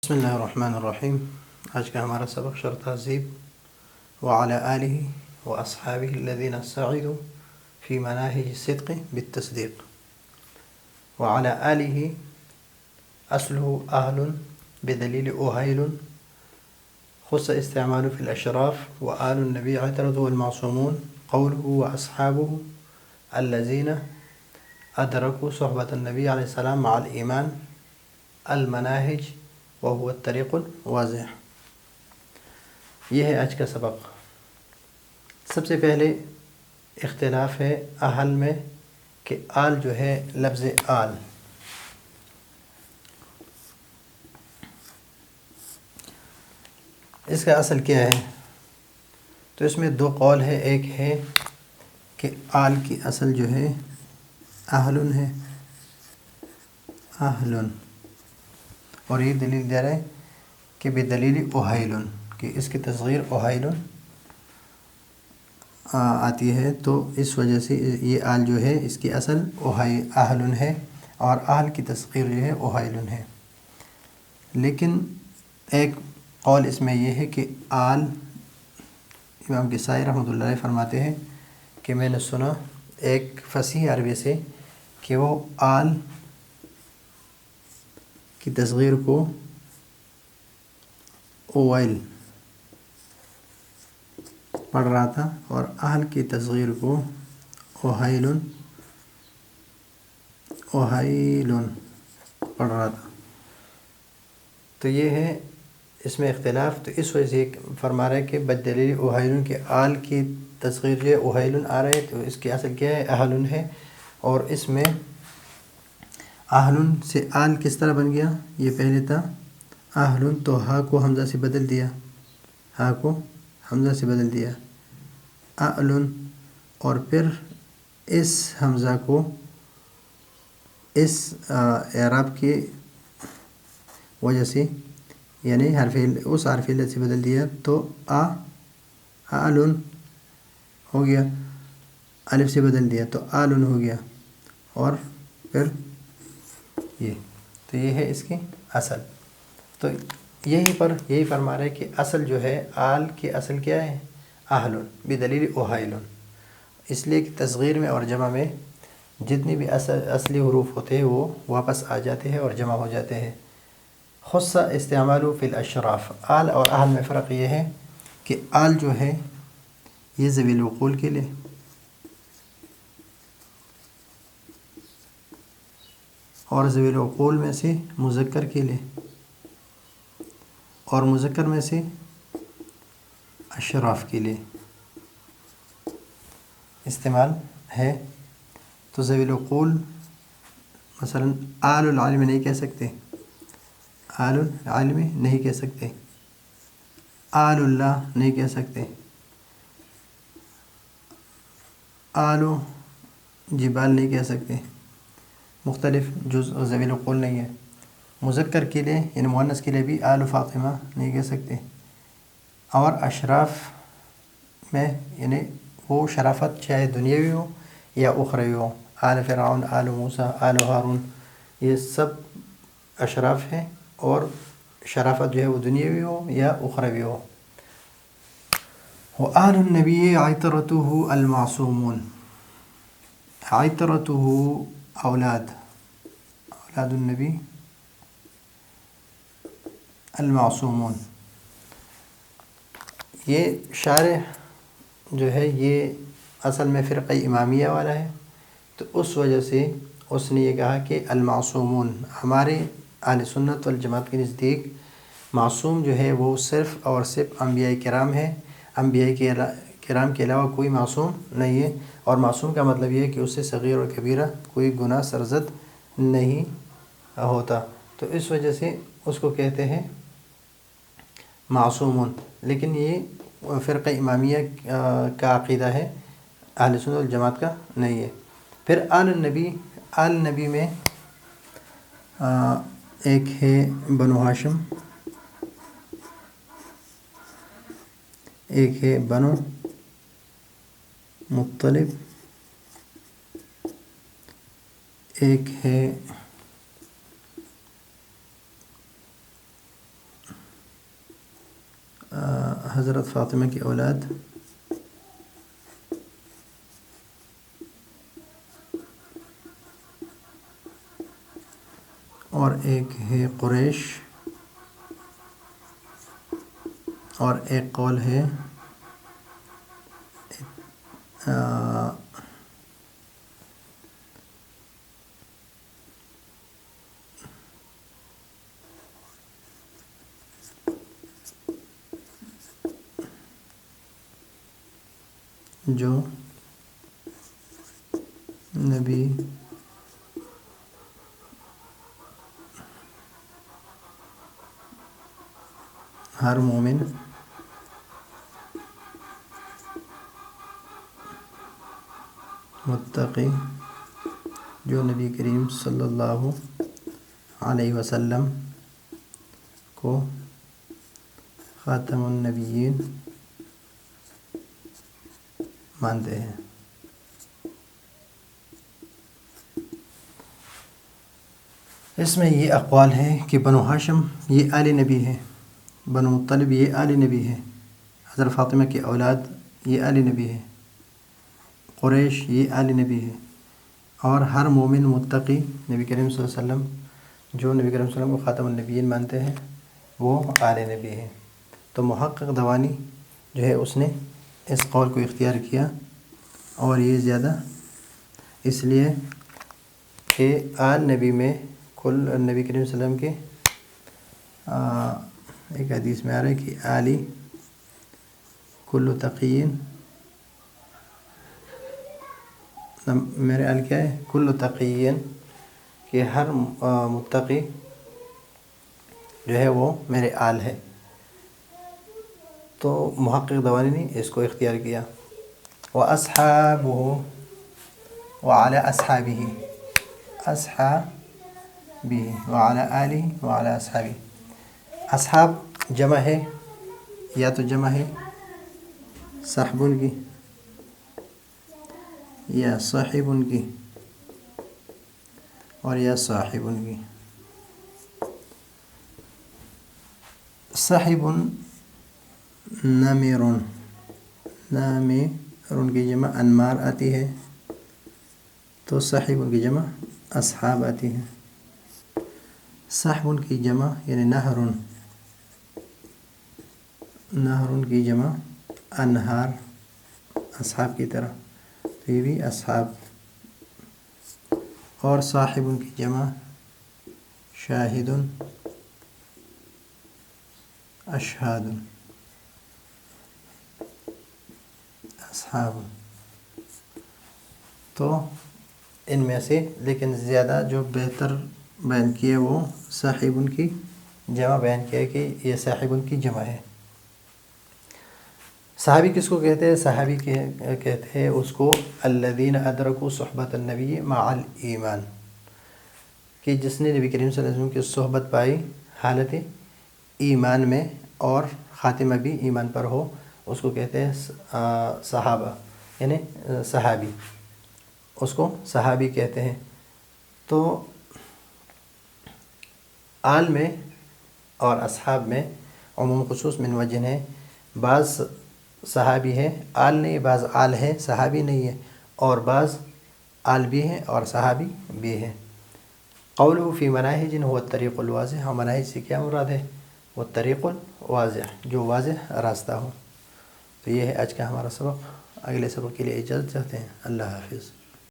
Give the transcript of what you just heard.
بسم اللہ الرحمن الرحیم۔ آج کا ہمارا سبق شرح تہذیب وعلی آلہ و اصحابہ الذین سعدوا فی مناہج الصدق بالتصدیق۔ وعلی آلہ اصلہ اہل بدلیل اہیل خص استعمال فی الاشراف وآل النبی عطرۃ والمعصومون قولہ واصحابہ الذین ادرکوا صحبۃ النبی علیہ السلام مع الایمان المناہج وهو الطریق الواضح۔ یہ ہے آج کا سبق۔ سب سے پہلے اختلاف ہے اہل میں کہ آل جو ہے لفظ آل اس کا اصل کیا ہے؟ تو اس میں دو قول ہے۔ ایک ہے کہ آل کی اصل جو ہے اہل ہے، اہل، اور یہ دلیل دے رہے ہیں کہ بدلیل اہیل، کہ اس کی تصغیر اہیل آتی ہے، تو اس وجہ سے یہ آل جو ہے اس کی اصل اہل ہے اور آل کی تصغیر جو ہے اہیل ہے۔ لیکن ایک قول اس میں یہ ہے کہ آل، امام کسائی رحمۃ اللہ علیہ فرماتے ہیں کہ میں نے سنا ایک فصیح عربی سے کہ وہ آل کی تصغیر کو اویل پڑھ رہا تھا اور اہل کی تصغیر کو اہیل پڑھ رہا تھا۔ تو یہ ہے اس میں اختلاف۔ تو اس وجہ سے فرما رہا ہے کہ بدلیل اہیل کے آل کی تصغیر جو ہے اہیل آ رہا ہے، تو اس کی اصل کیا ہے؟ اہل ہے۔ اور اس میں اہل سے آل کس طرح بن گیا؟ یہ پہلے تھا اہل، تو ہا کو حمزہ سے بدل دیا، ہا کو حمزہ سے بدل دیا اہل، اور پھر اس حمزہ کو اس اعراب کی وجہ سے یعنی اس حرف علت سے بدل دیا، تو اہل ہو گیا، الف سے بدل دیا تو آل ہو گیا، اور پھر تو یہ ہے اس کی اصل۔ تو یہی فرما رہے کہ اصل جو ہے آل کی اصل کیا ہے؟ اہل بدلیل اہیل، اس لیے کہ تصغیر میں اور جمع میں جتنی بھی اصلی حروف ہوتے ہیں وہ واپس آ جاتے ہیں اور جمع ہو جاتے ہیں۔ خص استعمال فی الاشراف، آل اور اہل میں فرق یہ ہے کہ آل جو ہے یہ ذوی العقول کے لیے، اور ذوی العقول میں سے مذکر کے لیے، اور مذکر میں سے اشراف کے لیے استعمال ہے۔ تو ذوی العقول مثلا آل العلم نہیں کہہ سکتے، آل العلم نہیں کہہ سکتے، آل اللہ نہیں کہہ سکتے، آل جبال نہیں کہہ سکتے، مختلف جز ذوی العقول نہیں ہے۔ مذکر کے لیے یعنی مؤنث کے لیے بھی آل فاطمہ نہیں کہہ سکتے، اور اشراف میں یعنی وہ شرافت چاہے دنیاوی ہو یا اخروی ہو، آل فرعون، آل موسیٰ، آل ہارون، یہ سب اشراف ہیں، اور شرافت جو ہے وہ دنیاوی ہو یا اخروی ہو۔ وآل النبی عطرتہ المعصومون، عطرتہ اولاد النبی المعصومون، یہ شارح جو ہے یہ اصل میں فرقہ امامیہ والا ہے، تو اس وجہ سے اس نے یہ کہا کہ المعصومون، ہمارے اہل سنت والجماعت کے نزدیک معصوم جو ہے وہ صرف اور صرف انبیاء کرام ہے، انبیاء کرام کے علاوہ کوئی معصوم نہیں ہے۔ اور معصوم کا مطلب یہ ہے کہ اس سے صغیر اور کبیرہ کوئی گناہ سرزد نہیں ہوتا، تو اس وجہ سے اس کو کہتے ہیں معصومون۔ لیکن یہ فرقہ امامیہ کا عقیدہ ہے، اہل سنت والجماعت کا نہیں ہے۔ پھر آل النبی میں ایک ہے بنو ہاشم، ایک ہے بنو مطلب، ایک ہے حضرت فاطمہ کی اولاد، اور ایک ہے قریش، اور ایک قول ہے جو نبی ہر مومن متقی، جو نبی کریم صلی اللہ علیہ وسلم کو خاتم النبیین مانتے ہیں۔ اس میں یہ اقوال ہیں کہ بنو ہاشم یہ آل نبی ہے، بنو مطلب یہ آل نبی ہے، حضرت فاطمہ کی اولاد یہ آل نبی ہے، قریش یہ آل نبی ہے، اور ہر مومن متقی نبی کریم صلی اللہ علیہ وسلم جو نبی کریم صلی اللہ علیہ وسلم کو خاتم النبیین مانتے ہیں وہ آل نبی ہے۔ تو محقق دوانی جو ہے اس نے اس قول کو اختیار کیا، اور یہ زیادہ اس لیے کہ آل نبی میں کل نبی کریم صلی اللہ علیہ وسلم کے ایک حدیث میں آ رہا ہے کہ آلی کل تقین، میرے آل کیا ہے؟ کل تقین، کہ ہر متقی جو ہے وہ میرے آل ہے۔ تو محقق دوانی نے اس کو اختیار کیا۔ وَأَصْحَابُهُ وَعَلَى أَصْحَابِهِ، أصحابه وعلى آله وعلى أصحابه۔ اصحاب جمع ہے، یا تو جمع ہے صحب کی یا صاحب کی، اور یا صاحب کی۔ صاحب نامر، نامر کی جمع انمار آتی ہے، تو صاحب کی جمع اصحاب آتی ہے۔ صاحب کی جمع یعنی نہر، نہر کی جمع انہار، اصحاب کی طرح، تو یہ بھی اصحاب۔ اور صاحب کی جمع شاہد، اشہاد، اصحاب۔ تو ان میں سے لیکن زیادہ جو بہتر بیان کیا وہ صاحب کی جمع بیان کیا کہ یہ صاحب کی جمع ہے۔ صحابی کس کو کہتے ہیں؟ صحابی کہتے ہیں اس کو الذین ادرکوا صحبت النبی مع الایمان، کہ جس نے نبی کریم صلی اللہ علیہ وسلم کی صحبت پائی حالت ایمان میں اور خاتمہ بھی ایمان پر ہو، اس کو کہتے ہیں صحابہ، یعنی صحابی، اس کو صحابی کہتے ہیں۔ تو آل میں اور اصحاب میں عموم خصوص من وجہ ہے، بعض صحابی ہے آل نہیں، بعض آل ہے صحابی نہیں ہے، اور بعض آل بھی ہے اور صحابی بھی ہے۔ قولہ فی مناہج هو الطریق الواضح، اور مناہج سے کیا مراد ہے؟ وہ طریق الواضح، جو واضح راستہ ہو۔ تو یہ ہے آج کا ہمارا سبق، اگلے سبق کے لیے اجازت چاہتے ہیں۔ اللہ حافظ۔